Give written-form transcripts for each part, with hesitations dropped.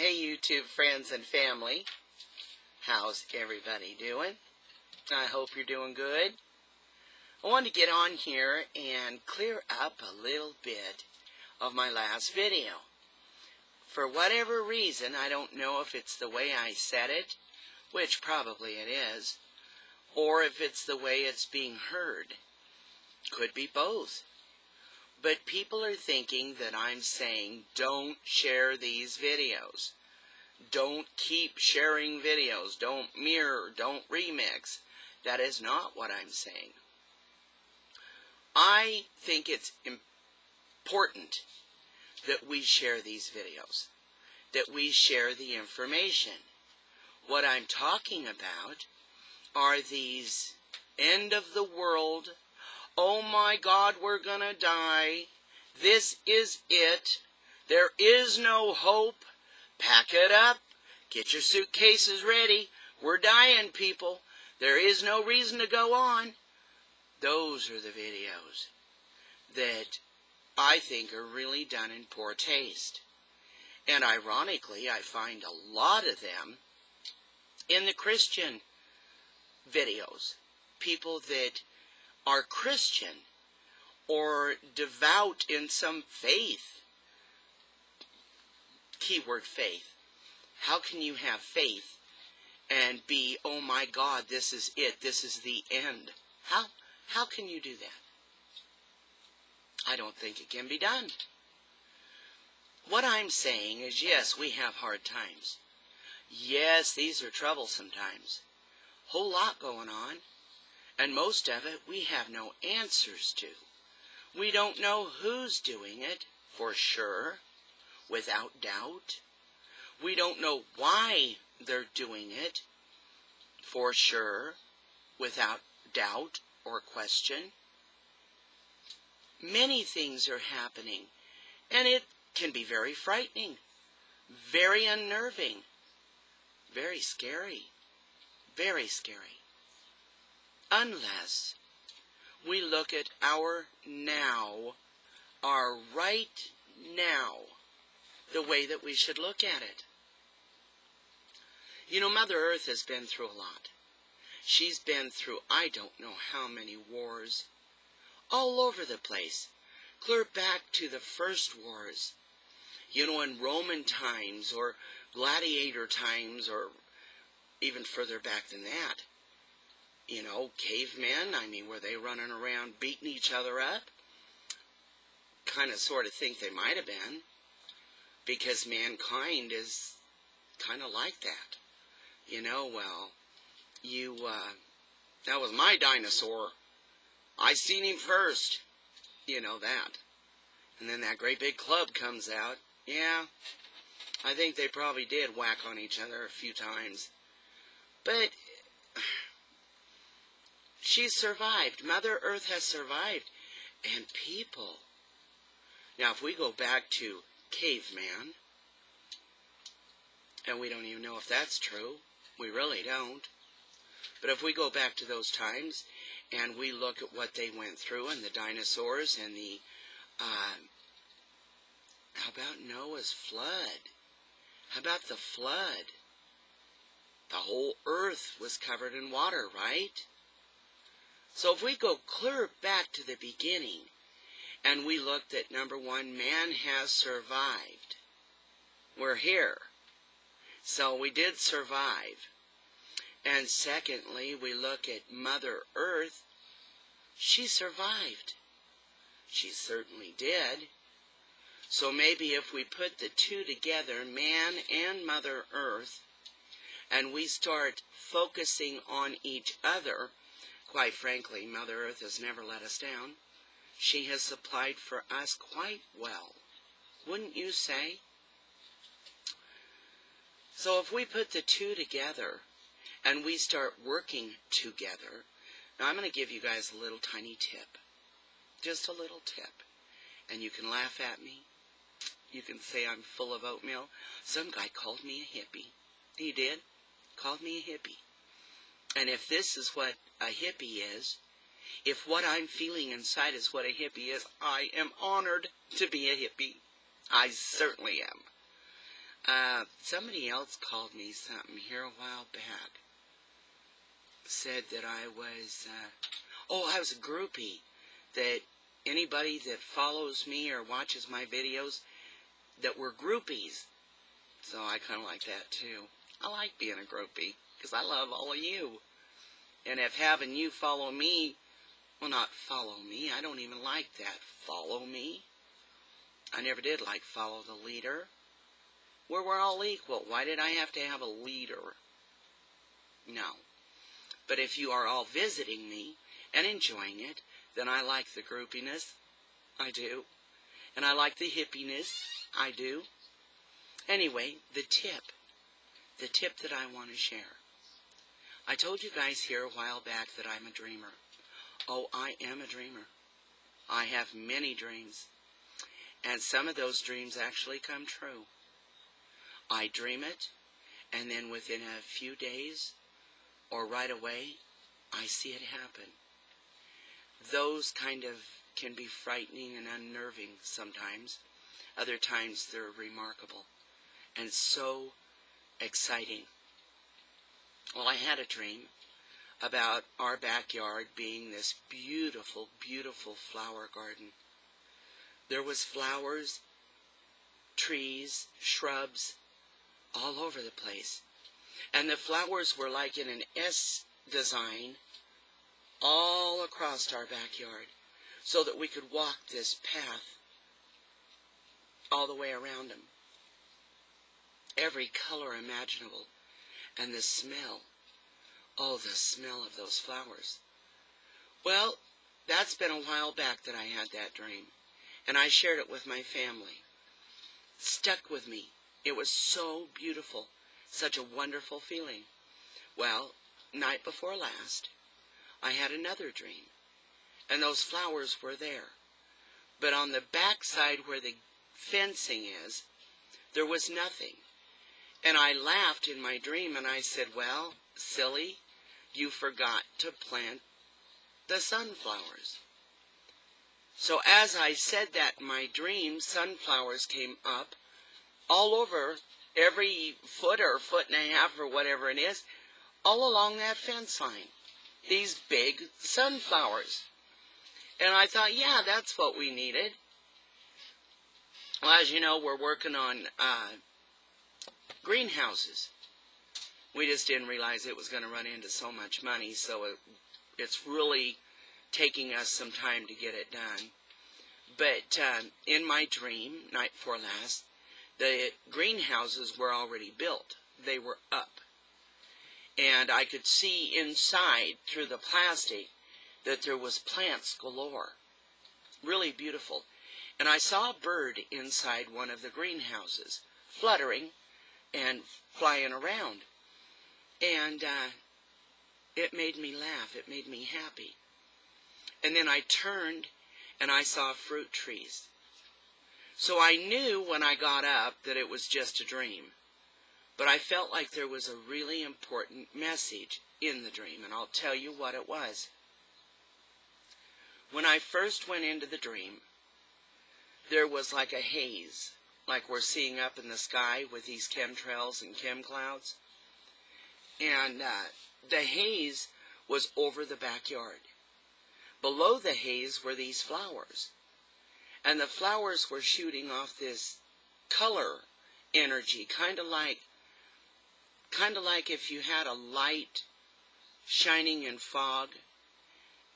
Hey YouTube friends and family, how's everybody doing? I hope you're doing good. I wanted to get on here and clear up a little bit of my last video. For whatever reason, I don't know if it's the way I said it, which probably it is, or if it's the way it's being heard. Could be both. But people are thinking that I'm saying, don't share these videos. Don't keep sharing videos. Don't mirror. Don't remix. That is not what I'm saying. I think it's important that we share these videos, that we share the information. What I'm talking about are these end of the world, oh my God, we're gonna die, this is it, there is no hope, pack it up, get your suitcases ready, we're dying, people, there is no reason to go on. Those are the videos that I think are really done in poor taste. And ironically, I find a lot of them in the Christian videos. People that are Christian or devout in some faith. Keyword faith. How can you have faith and be, oh my God, this is it, this is the end? How can you do that? I don't think it can be done. What I'm saying is, yes, we have hard times. Yes, these are troublesome times. Whole lot going on. And most of it we have no answers to. We don't know who's doing it, for sure, without doubt. We don't know why they're doing it, for sure, without doubt or question. Many things are happening, and it can be very frightening, very unnerving, very scary, very scary. Unless we look at our now, our right now, the way that we should look at it. You know, Mother Earth has been through a lot. She's been through I don't know how many wars, all over the place, clear back to the first wars. You know, in Roman times, or gladiator times, or even further back than that. You know, cavemen, I mean, were they running around beating each other up? Kind of sort of think they might have been, because mankind is kind of like that. You know, well, that was my dinosaur. I seen him first. You know that. And then that great big club comes out. Yeah, I think they probably did whack on each other a few times. But she's survived. Mother Earth has survived. And people. Now, if we go back to caveman, and we don't even know if that's true. We really don't. But if we go back to those times, and we look at what they went through, and the dinosaurs, and the, how about Noah's flood? How about the flood? The whole earth was covered in water, right? So if we go clear back to the beginning, and we looked at, number one, man has survived. We're here. So we did survive. And secondly, we look at Mother Earth. She survived. She certainly did. So maybe if we put the two together, man and Mother Earth, and we start focusing on each other, quite frankly, Mother Earth has never let us down. She has supplied for us quite well. Wouldn't you say? So if we put the two together, and we start working together, now I'm going to give you guys a little tiny tip. Just a little tip. And you can laugh at me. You can say I'm full of oatmeal. Some guy called me a hippie. He did. Called me a hippie. And if this is what a hippie is, if what I'm feeling inside is what a hippie is, I am honored to be a hippie. I certainly am. Somebody else called me something here a while back. Said that I was, I was a groupie. That anybody that follows me or watches my videos, that were groupies. So I kind of like that too. I like being a groupie because I love all of you. And if having you follow me, well, not follow me, I don't even like that. Follow me. I never did like follow the leader. Where we're all equal. Why did I have to have a leader? No. But if you are all visiting me and enjoying it, then I like the groupiness. I do. And I like the hippiness. I do. Anyway, the tip that I want to share. I told you guys here a while back that I'm a dreamer. Oh, I am a dreamer. I have many dreams. And some of those dreams actually come true. I dream it, and then within a few days, or right away, I see it happen. Those kind of can be frightening and unnerving sometimes. Other times they're remarkable and so exciting. Well, I had a dream about our backyard being this beautiful, beautiful flower garden. There was flowers, trees, shrubs, all over the place. And the flowers were like in an S design all across our backyard so that we could walk this path all the way around them. Every color imaginable. And the smell. Oh, the smell of those flowers. Well, that's been a while back that I had that dream. And I shared it with my family. It stuck with me. It was so beautiful. Such a wonderful feeling. Well, night before last, I had another dream. And those flowers were there. But on the back side where the fencing is, there was nothing. And I laughed in my dream and I said, well, silly, you forgot to plant the sunflowers. So as I said that in my dream, sunflowers came up all over, every foot or foot and a half or whatever it is, all along that fence line. These big sunflowers. And I thought, yeah, that's what we needed. Well, as you know, we're working on greenhouses. We just didn't realize it was going to run into so much money, so it's really taking us some time to get it done. But in my dream, night before last, the greenhouses were already built. They were up. And I could see inside, through the plastic, that there was plants galore. Really beautiful. And I saw a bird inside one of the greenhouses, fluttering and flying around. And it made me laugh. It made me happy. And then I turned and I saw fruit trees. So I knew when I got up that it was just a dream. But I felt like there was a really important message in the dream, and I'll tell you what it was. When I first went into the dream, there was like a haze, like we're seeing up in the sky with these chemtrails and chem clouds. And the haze was over the backyard. Below the haze were these flowers. And the flowers were shooting off this color energy, kind of like if you had a light shining in fog,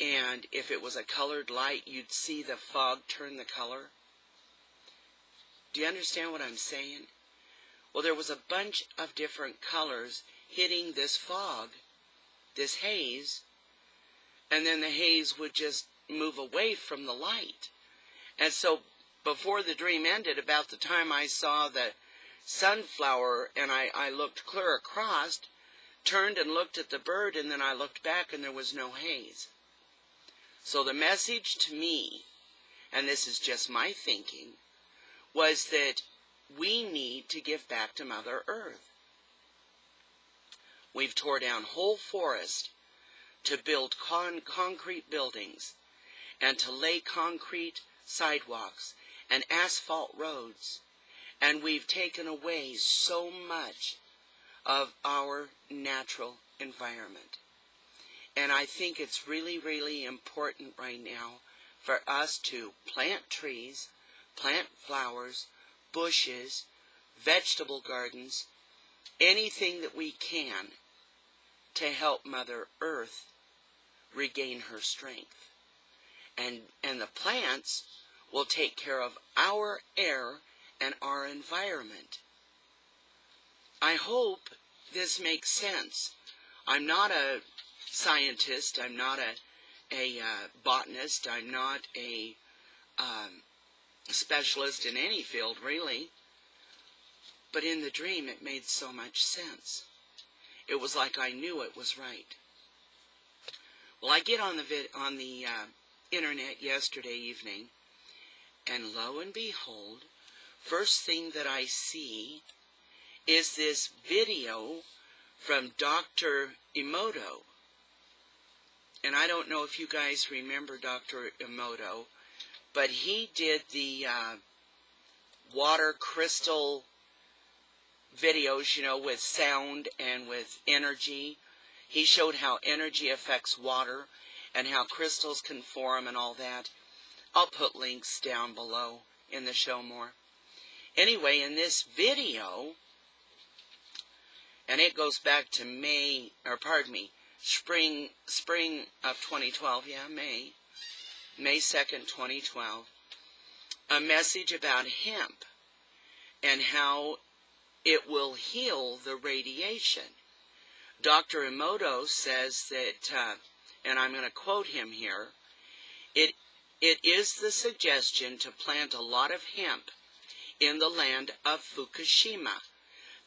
and if it was a colored light, you'd see the fog turn the color. Do you understand what I'm saying? Well, there was a bunch of different colors hitting this fog, this haze, and then the haze would just move away from the light. And so before the dream ended, about the time I saw the sunflower and I looked clear across, turned and looked at the bird, and then I looked back and there was no haze. So the message to me, and this is just my thinking, was that we need to give back to Mother Earth. We've tore down whole forests to build concrete buildings and to lay concrete sidewalks and asphalt roads. And we've taken away so much of our natural environment. And I think it's really, really important right now for us to plant trees, plant flowers, bushes, vegetable gardens, anything that we can to help Mother Earth regain her strength. And the plants will take care of our air and our environment. I hope this makes sense. I'm not a scientist. I'm not a botanist. I'm not a specialist in any field, really. But in the dream, it made so much sense. It was like I knew it was right. Well, I get on the internet yesterday evening, and lo and behold, first thing that I see is this video from Dr. Emoto. And I don't know if you guys remember Dr. Emoto, but he did the water crystal videos, you know, with sound and with energy. He showed how energy affects water and how crystals can form and all that. I'll put links down below in the show more. Anyway, in this video, and it goes back to spring of 2012, May 2nd, 2012, a message about hemp and how it will heal the radiation. Dr. Emoto says that, and I'm going to quote him here, it is the suggestion to plant a lot of hemp in the land of Fukushima.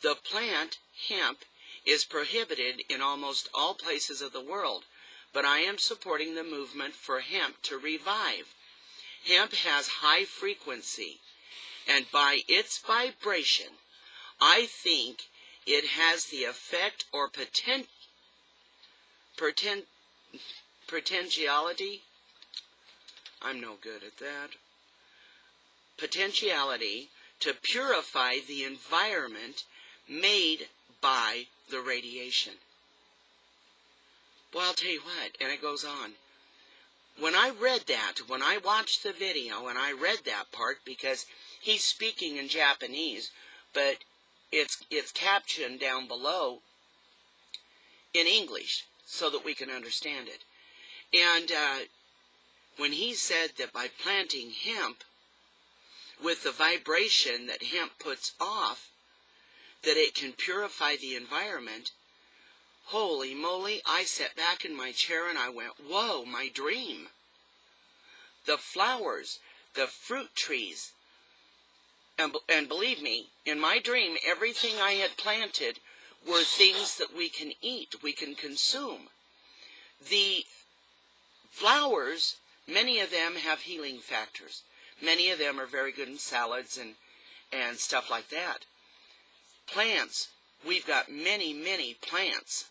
The plant, hemp, is prohibited in almost all places of the world, but I am supporting the movement for hemp to revive. Hemp has high frequency, and by its vibration, I think it has the effect or potentiality, I'm no good at that, potentiality to purify the environment made by the radiation. Well, I'll tell you what, and it goes on. When I read that, when I watched the video and I read that part, because he's speaking in Japanese, but it's captioned down below in English so that we can understand it. And when he said that by planting hemp, with the vibration that hemp puts off, that it can purify the environment, holy moly, I sat back in my chair and I went, whoa, my dream. The flowers, the fruit trees, and believe me, in my dream, everything I had planted were things that we can eat, we can consume. The flowers, many of them have healing factors. Many of them are very good in salads and stuff like that. Plants, we've got many, many plants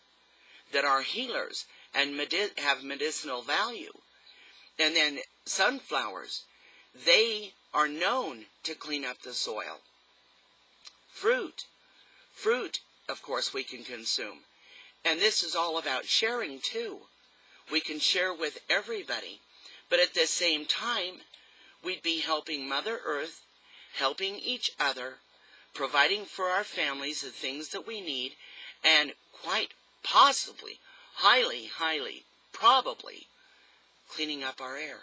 that are healers and have medicinal value. And then sunflowers, they are known to clean up the soil. Fruit, of course, we can consume. And this is all about sharing, too. We can share with everybody. But at the same time, we'd be helping Mother Earth, helping each other, providing for our families the things that we need, and quite possibly, highly, probably, cleaning up our air.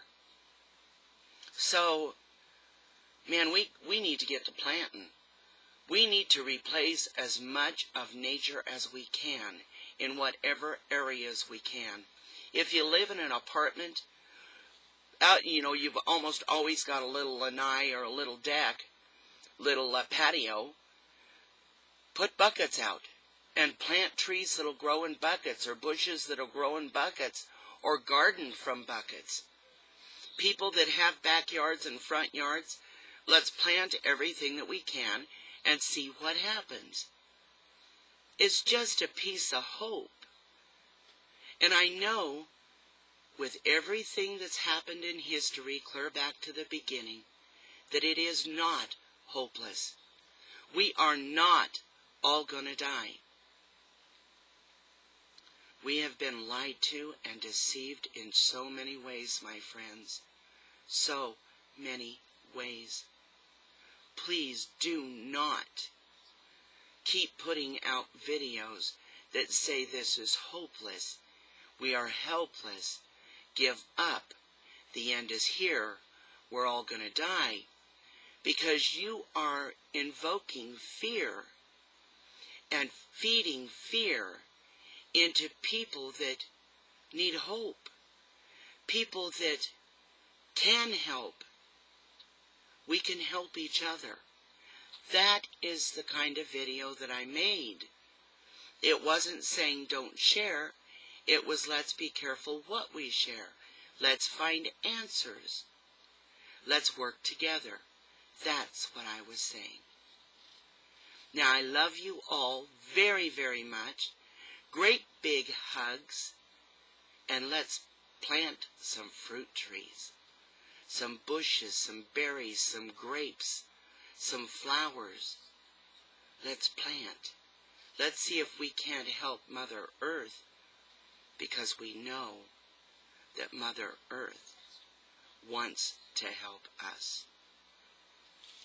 So, man, we need to get to planting. We need to replace as much of nature as we can in whatever areas we can. If you live in an apartment, you've almost always got a little lanai or a little deck, little patio. Put buckets out and plant trees that'll grow in buckets, or bushes that'll grow in buckets, or garden from buckets. People that have backyards and front yards, let's plant everything that we can and see what happens. It's just a piece of hope. And I know with everything that's happened in history, clear back to the beginning, that it is not hopeless. We are not all going to die. We have been lied to and deceived in so many ways, my friends. So many ways. Please do not keep putting out videos that say this is hopeless. We are helpless. Give up. The end is here. We're all going to die. Because you are invoking fear and feeding fear into people that need hope. People that can help. We can help each other. That is the kind of video that I made. It wasn't saying don't share. It was let's be careful what we share. Let's find answers. Let's work together. That's what I was saying. Now, I love you all very, very much. Great big hugs. And let's plant some fruit trees. Some bushes, some berries, some grapes, some flowers. Let's plant. Let's see if we can't help Mother Earth, because we know that Mother Earth wants to help us.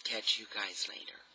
Catch you guys later.